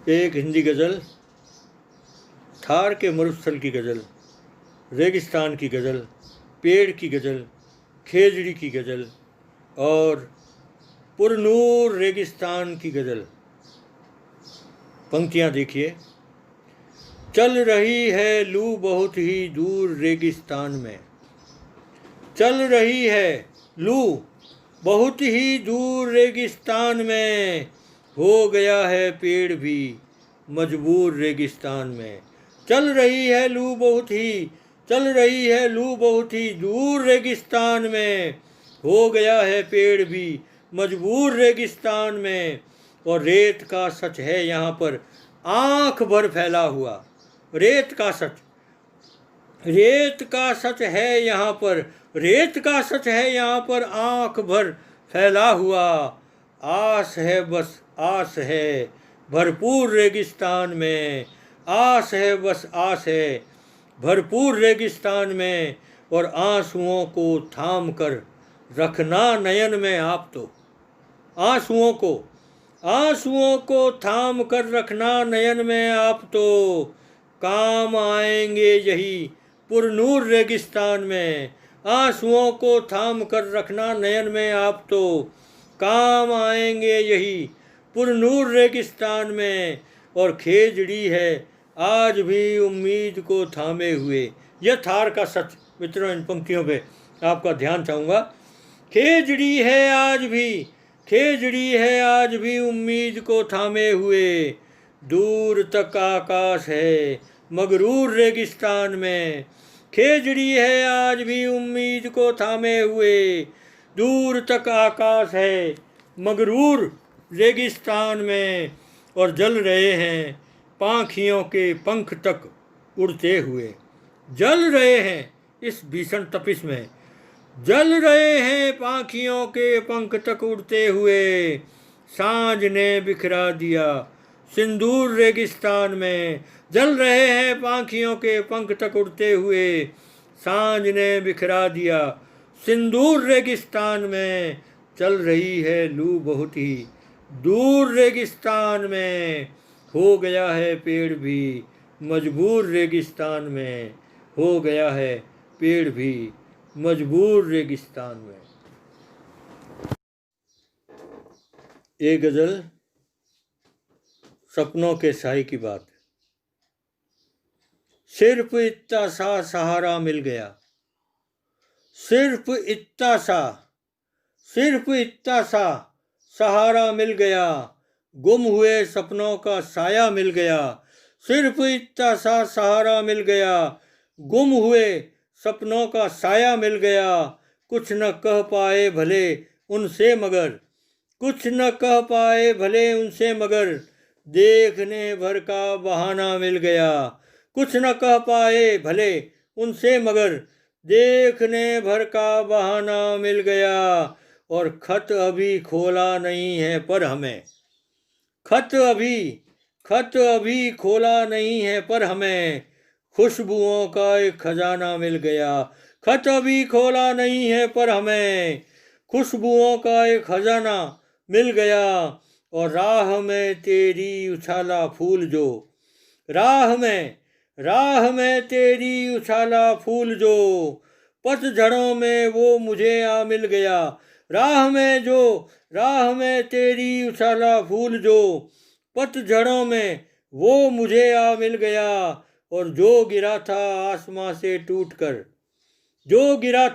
एक हिंदी गज़ल, थार के मरुस्थल की गज़ल, रेगिस्तान की गज़ल, पेड़ की गज़ल, खेजड़ी की गज़ल और पुरनूर रेगिस्तान की गज़ल। पंक्तियाँ देखिए। चल रही है लू बहुत ही दूर रेगिस्तान में, चल रही है लू बहुत ही दूर रेगिस्तान में, हो गया है पेड़ भी मजबूर रेगिस्तान में। चल रही है लू बहुत ही, चल रही है लू बहुत ही दूर रेगिस्तान में, हो गया है पेड़ भी मजबूर रेगिस्तान में। और रेत का सच है यहाँ पर आँख भर फैला हुआ, रेत का सच, रेत का सच है यहाँ पर, रेत का सच है यहाँ पर आँख भर फैला हुआ। आस है बस आस है भरपूर रेगिस्तान में, आस है बस आस है भरपूर रेगिस्तान में। और आंसुओं को थाम कर रखना नयन में आप तो, आंसुओं को थाम कर रखना नयन में आप तो, काम आएंगे यही पुरनूर रेगिस्तान में। आंसुओं को थाम कर रखना नयन में आप तो, काम आएंगे यही पुरनूर रेगिस्तान में। और खेजड़ी है आज भी उम्मीद को थामे हुए। यह थार का सच। मित्रों, इन पंक्तियों पे आपका ध्यान चाहूँगा। खेजड़ी है आज भी, खेजड़ी है आज भी उम्मीद को थामे हुए, दूर तक आकाश है मगरूर रेगिस्तान में। खेजड़ी है आज भी उम्मीद को थामे हुए, दूर तक आकाश है मगरूर रेगिस्तान में। और जल रहे हैं पाखियों के पंख तक उड़ते हुए, जल रहे हैं इस भीषण तपिश में, जल रहे हैं पाखियों के पंख तक उड़ते हुए। सांझ ने बिखरा दिया सिंदूर रेगिस्तान में, जल रहे हैं पाखियों के पंख तक उड़ते हुए। सांझ ने बिखरा दिया सिंदूर रेगिस्तान में, चल रही है लू बहुत ही दूर रेगिस्तान में, हो गया है पेड़ भी मजबूर रेगिस्तान में, हो गया है पेड़ भी मजबूर रेगिस्तान में। एक गज़ल, सपनों के साई की बात। सिर्फ इतना सा सहारा मिल गया, सिर्फ इतना सा, सिर्फ इतना सा सहारा मिल गया, गुम हुए सपनों का साया मिल गया। सिर्फ इतना सा सहारा मिल गया, गुम हुए सपनों का साया मिल गया। कुछ न कह पाए भले उनसे मगर, कुछ न कह पाए भले उनसे मगर, देखने भर का बहाना मिल गया। कुछ न कह पाए भले उनसे मगर, देखने भर का बहाना मिल गया। और खत अभी खोला नहीं है पर हमें, खत अभी खोला नहीं है पर हमें, खुशबुओं का एक खजाना मिल गया। खत अभी खोला नहीं है पर हमें, खुशबुओं का एक खजाना मिल गया। और राह में तेरी उछाला फूल जो, राह में तेरी उछाला फूल जो, पतझड़ों में वो मुझे आ मिल गया। राह में तेरी उछाला फूल जो, पतझड़ों में वो मुझे आ मिल गया। और जो गिरा था आसमां से टूटकर, जो गिरा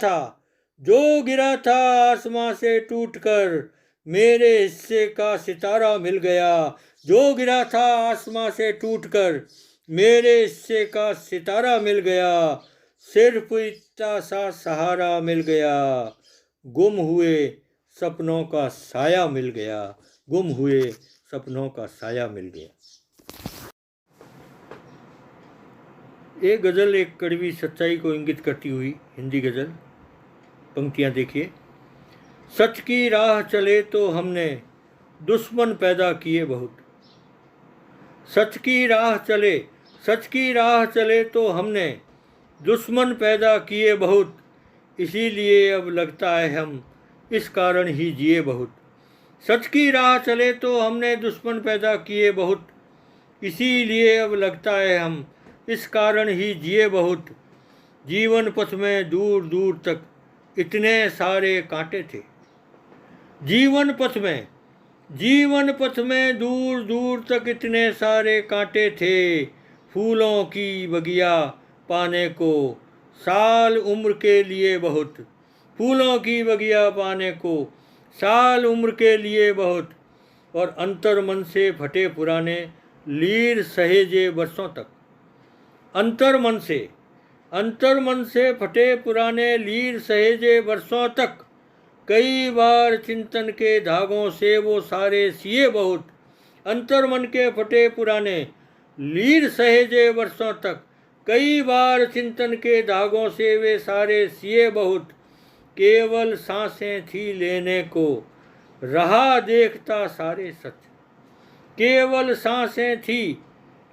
था आसमां से टूटकर, मेरे हिस्से का सितारा मिल गया। जो गिरा था आसमां से टूटकर, मेरे हिस्से का सितारा मिल गया। सिर्फ इतना सा सहारा मिल गया, गुम हुए सपनों का साया मिल गया, गुम हुए सपनों का साया मिल गया। एक गज़ल एक कड़वी सच्चाई को इंगित करती हुई हिंदी गज़ल। पंक्तियाँ देखिए। सच की राह चले तो हमने दुश्मन पैदा किए बहुत, सच की राह चले तो हमने दुश्मन पैदा किए बहुत, इसीलिए अब लगता है हम इस कारण ही जिए बहुत। सच की राह चले तो हमने दुश्मन पैदा किए बहुत, इसीलिए अब लगता है हम इस कारण ही जिए बहुत। जीवन पथ में दूर दूर तक इतने सारे कांटे थे। जीवन पथ में दूर दूर तक इतने सारे कांटे थे। फूलों की बगिया पाने को साल उम्र के लिए बहुत। फूलों की बगिया पाने को साल उम्र के लिए बहुत। और अंतर मन से फटे पुराने लीर सहेजे वर्षों तक। अंतर मन से फटे पुराने लीर सहेजे वर्षों तक। कई बार चिंतन के धागों से वो सारे सिए बहुत। अंतर मन के फटे पुराने लीर सहेजे वर्षों तक। कई बार चिंतन के धागों से वे सारे सिए बहुत। केवल सांसें थी लेने को रहा देखता सारे सच। केवल सांसें थी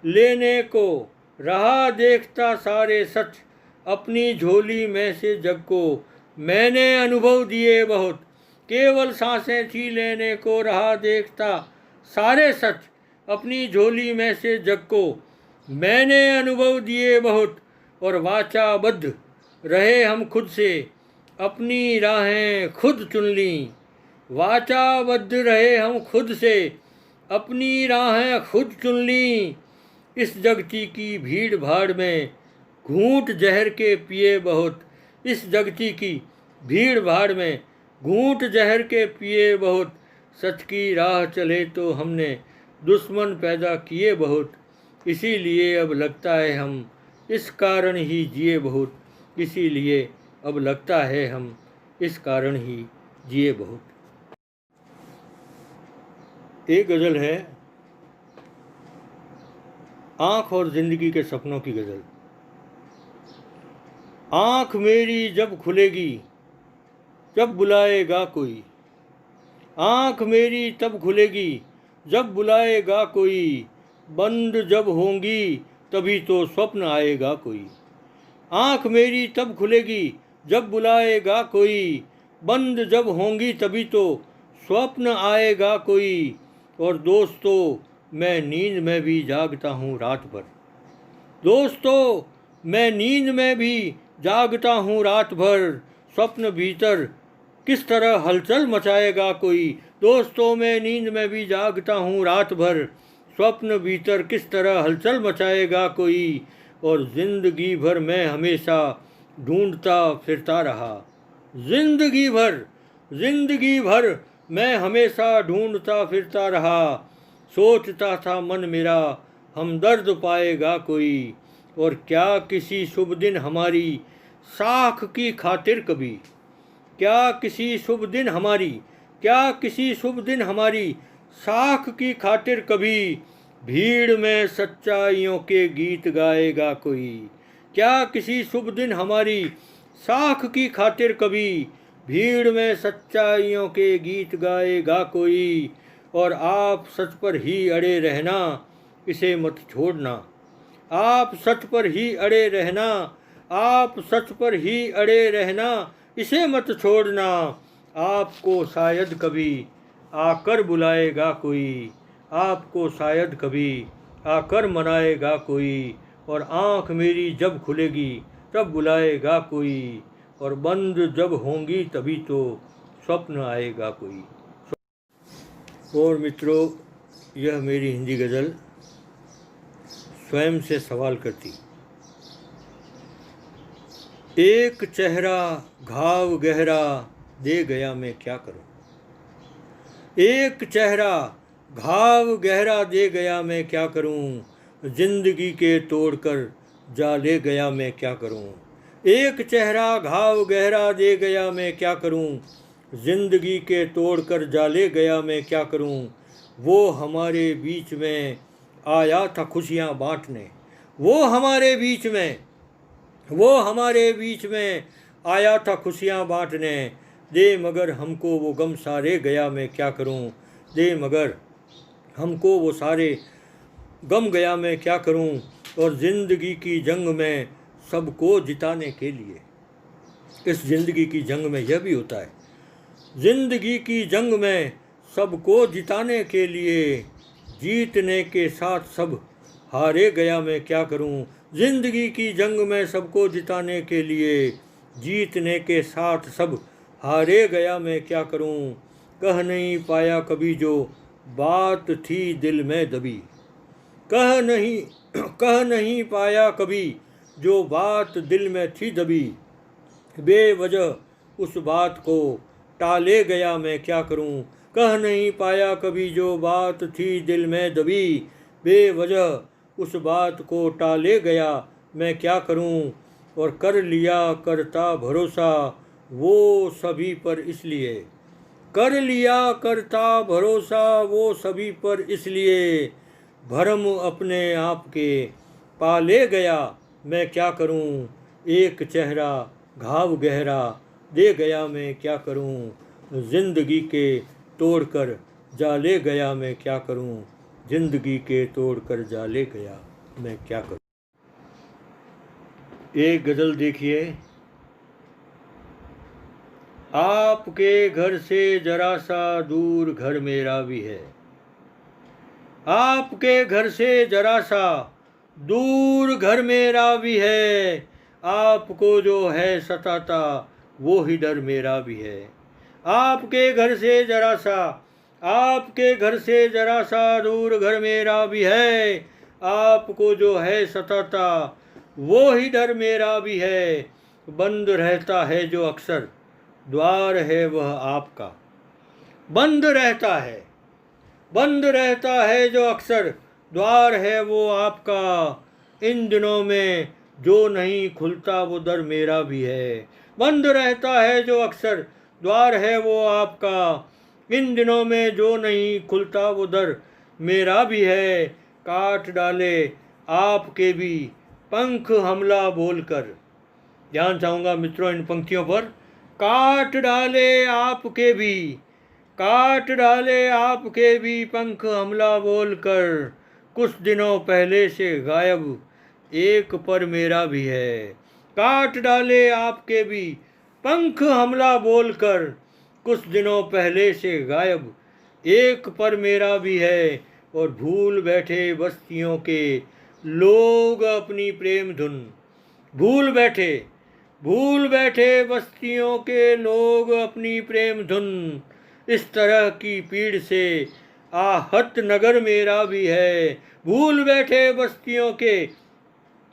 लेने को रहा देखता सारे सच। अपनी झोली में से जग को मैंने अनुभव दिए बहुत। केवल सांसें थी लेने को रहा देखता सारे सच। अपनी झोली में से जग को मैंने अनुभव दिए बहुत। और वाचाबद्ध रहे हम खुद से अपनी राहें खुद चुन लीं। वाचाबद्ध रहे हम खुद से अपनी राहें खुद चुन लीं। इस जगती की भीड़ भाड़ में घूंट जहर के पिए बहुत। इस जगती की भीड़ भाड़ में घूंट जहर के पिए बहुत। सच की राह चले तो हमने दुश्मन पैदा किए बहुत। इसीलिए अब लगता है हम इस कारण ही जिए बहुत। इसीलिए अब लगता है हम इस कारण ही जिए बहुत। एक गज़ल है आँख और ज़िंदगी के सपनों की गज़ल। आँख मेरी जब खुलेगी जब बुलाएगा कोई। आँख मेरी तब खुलेगी जब बुलाएगा कोई। बंद जब होंगी तभी तो स्वप्न आएगा कोई। आँख मेरी तब खुलेगी जब बुलाएगा कोई। बंद जब होंगी तभी तो स्वप्न आएगा कोई। और दोस्तों मैं नींद में भी जागता हूँ रात भर। दोस्तों मैं नींद में भी जागता हूँ रात भर। स्वप्न भीतर किस तरह हलचल मचाएगा कोई। दोस्तों मैं नींद में भी जागता हूँ रात भर। स्वप्न भीतर किस तरह हलचल मचाएगा कोई। और ज़िंदगी भर मैं हमेशा ढूंढता फिरता रहा। ज़िंदगी भर मैं हमेशा ढूंढता फिरता रहा। सोचता था मन मेरा हमदर्द पाएगा कोई। और क्या किसी शुभ दिन हमारी साख की खातिर कभी। क्या किसी शुभ दिन हमारी साख की खातिर कभी भीड़ में सच्चाइयों के गीत गाएगा कोई। क्या किसी शुभ दिन हमारी साख की खातिर कभी भीड़ में सच्चाइयों के गीत गाएगा कोई। और आप सच पर ही अड़े रहना इसे मत छोड़ना। आप सच पर ही अड़े रहना। आप सच पर ही अड़े रहना इसे मत छोड़ना। आपको शायद कभी आकर बुलाएगा कोई। आपको शायद कभी आकर मनाएगा कोई। और आँख मेरी जब खुलेगी तब बुलाएगा कोई। और बंद जब होंगी तभी तो स्वप्न आएगा कोई। और मित्रों यह मेरी हिंदी गज़ल स्वयं से सवाल करती। एक चेहरा घाव गहरा दे गया मैं क्या करूं। एक चेहरा घाव गहरा दे गया मैं क्या करूं। जिंदगी के तोड़कर जा ले गया मैं क्या करूं। एक चेहरा घाव गहरा दे गया मैं क्या करूं। जिंदगी के तोड़कर जा ले गया मैं क्या करूं। वो हमारे बीच में आया था खुशियां बांटने। वो हमारे बीच में आया था खुशियां बांटने। दे मगर हमको वो गम सारे गया मैं क्या करूं। दे मगर हमको वो सारे गम गया मैं क्या करूं। और ज़िंदगी की जंग में सबको जिताने के लिए, इस ज़िंदगी की जंग में यह भी होता है, ज़िंदगी की जंग में सबको जिताने के लिए जीतने के साथ सब हारे गया मैं क्या करूं। जिंदगी की जंग में सबको जिताने के लिए, जीतने के साथ सब हारे गया मैं क्या करूं। कह नहीं पाया कभी जो बात थी दिल में दबी, कह नहीं पाया कभी जो बात दिल में थी दबी। बेवजह उस बात को टाले गया मैं क्या करूं। कह नहीं पाया कभी जो बात थी दिल में दबी। बेवजह उस बात को टाले गया मैं क्या करूं। और कर लिया करता भरोसा वो सभी पर इसलिए, कर लिया करता भरोसा वो सभी पर इसलिए। भरम अपने आप के पाले गया मैं क्या करूं। एक चेहरा घाव गहरा दे गया मैं क्या करूं। जिंदगी के तोड़कर जाले गया मैं क्या करूं। जिंदगी के तोड़कर जाले गया मैं क्या करूं। एक गज़ल देखिए। आपके घर से जरा सा दूर घर मेरा भी है, आपके घर से जरा सा दूर घर मेरा भी है। आपको जो है सताता वो ही डर मेरा भी है। आपके घर से जरा सा, आपके घर से जरा सा दूर घर मेरा भी है। आपको जो है सताता वो ही डर मेरा भी है। बंद रहता है जो अक्सर द्वार है वह आपका, बंद रहता है, बंद रहता है जो अक्सर द्वार है वो आपका। इन दिनों में जो नहीं खुलता वो दर मेरा भी है। बंद रहता है जो अक्सर द्वार है वो आपका। इन दिनों में जो नहीं खुलता वो दर मेरा भी है। काट डाले आपके भी पंख हमला बोलकर। ध्यान चाहूँगा मित्रों इन पंक्तियों पर। काट डाले आपके भी, काट डाले आपके भी पंख हमला बोलकर। कुछ दिनों पहले से गायब एक पर मेरा भी है। काट डाले आपके भी पंख हमला बोलकर। कुछ दिनों पहले से गायब एक पर मेरा भी है। और भूल बैठे बस्तियों के लोग अपनी प्रेम धुन, भूल बैठे बस्तियों के लोग अपनी प्रेम धुन। इस तरह की पीड़ से आहत नगर मेरा भी है। भूल बैठे बस्तियों के,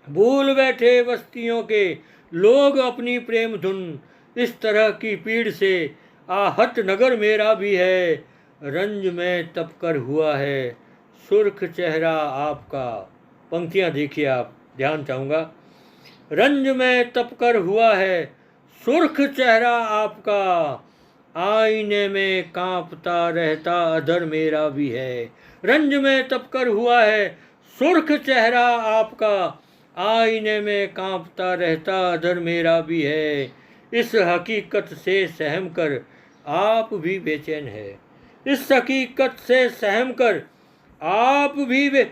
भूल बैठे बस्तियों के लोग अपनी प्रेम धुन। इस तरह की पीड़ से आहत नगर मेरा भी है। रंज में तपकर हुआ है सुर्ख चेहरा आपका। पंक्तियाँ देखिए आप, ध्यान चाहूँगा। रंज में तपकर हुआ है सुर्ख चेहरा आपका। आईने में कांपता रहता अधर मेरा भी है। रंज में तपकर हुआ है सुर्ख चेहरा आपका। आईने में कांपता रहता अधर मेरा भी है। इस हकीकत से सहम कर आप भी बेचैन है। इस हकीकत से सहम कर आप भी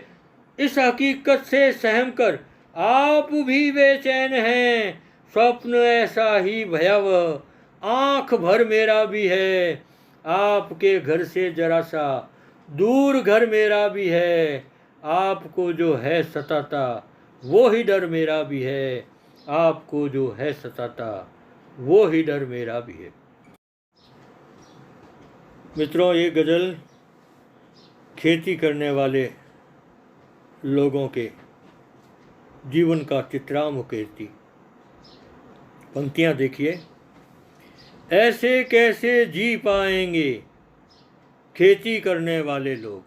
इस हकीकत से सहम कर आप भी बेचैन हैं। स्वप्न ऐसा ही भयावह आँख भर मेरा भी है। आपके घर से जरा सा दूर घर मेरा भी है। आपको जो है सताता वो ही डर मेरा भी है। आपको जो है सताता वो ही डर मेरा भी है। मित्रों ये गज़ल खेती करने वाले लोगों के जीवन का चित्रांश करती। पंक्तियाँ देखिए। ऐसे कैसे जी पाएंगे खेती करने वाले लोग,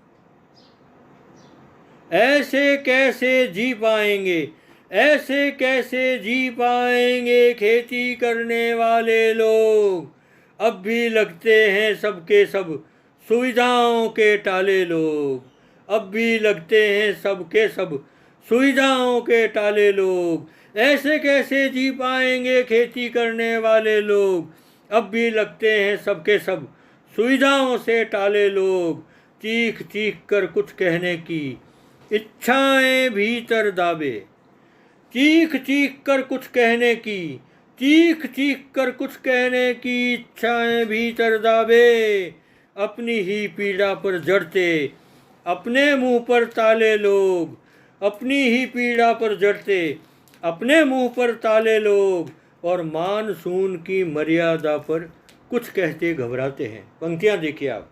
ऐसे कैसे जी पाएंगे, ऐसे कैसे जी पाएंगे खेती करने वाले लोग। अब भी लगते हैं सबके सब सुविधाओं के टाले लोग। अब भी लगते हैं सबके सब सुविधाओं के टाले लोग। ऐसे कैसे जी पाएंगे खेती करने वाले लोग। अब भी लगते हैं सबके सब सुविधाओं से टाले लोग। चीख चीख कर कुछ कहने की इच्छाएं भीतर दाबे, चीख चीख कर कुछ कहने की, चीख चीख कर कुछ कहने की इच्छाएं भीतर दाबे। अपनी ही पीड़ा पर जड़ते अपने मुंह पर ताले लोग। अपनी ही पीड़ा पर जड़ते, अपने मुंह पर ताले लोग, और मानसून की मर्यादा पर कुछ कहते घबराते हैं। पंक्तियां देखिए आप,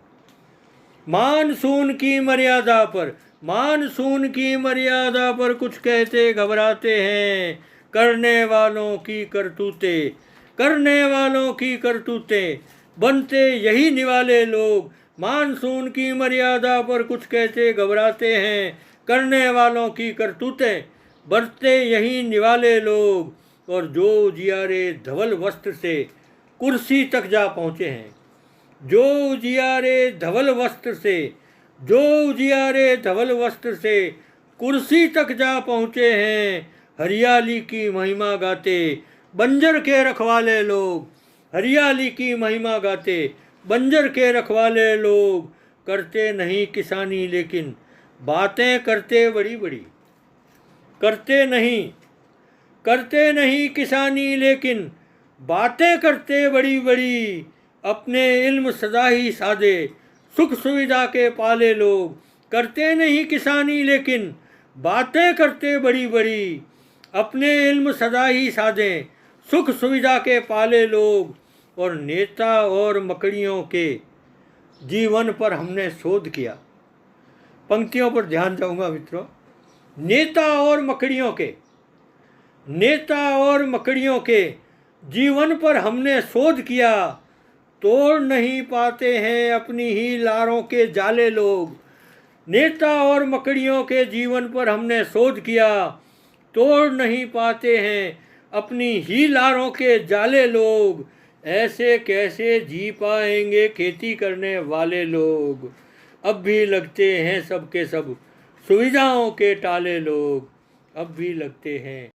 मानसून की मर्यादा पर, मानसून की मर्यादा पर कुछ कहते घबराते हैं। करने वालों की करतूतें, करने वालों की करतूतें, बनते यही निवाले लोग। मानसून की मर्यादा पर कुछ कहते घबराते हैं। करने वालों की करतूतें, बनते यही निवाले लोग, और जो उजियारे धवल वस्त्र से कुर्सी तक जा पहुँचे हैं, जो उजियारे धवल वस्त्र से, जो उजियारे धवल वस्त्र से कुर्सी तक जा पहुँचे हैं। हरियाली की महिमा गाते बंजर के रखवाले लोग, हरियाली की महिमा गाते बंजर के रखवाले लोग, करते नहीं किसानी लेकिन बातें करते बड़ी बड़ी, करते नहीं किसानी लेकिन बातें करते बड़ी बड़ी। अपने इल्म सदा ही सादे, सुख सुविधा के पाले लोग, करते नहीं किसानी लेकिन बातें करते बड़ी बड़ी। अपने इल्म सदा ही सादे, सुख सुविधा के पाले लोग, और नेता और मकड़ियों के जीवन पर हमने शोध किया। पंक्तियों पर ध्यान जाऊंगा मित्रों। नेता और मकड़ियों के, नेता और मकड़ियों के जीवन पर हमने शोध किया। तोड़ नहीं पाते हैं अपनी ही लारों के जाले लोग। नेता और मकड़ियों के जीवन पर हमने शोध किया। तोड़ नहीं पाते हैं अपनी ही लारों के जाले लोग। ऐसे कैसे जी पाएंगे खेती करने वाले लोग। अब भी लगते हैं सबके सब सुविधाओं के टाले लोग। अब भी लगते हैं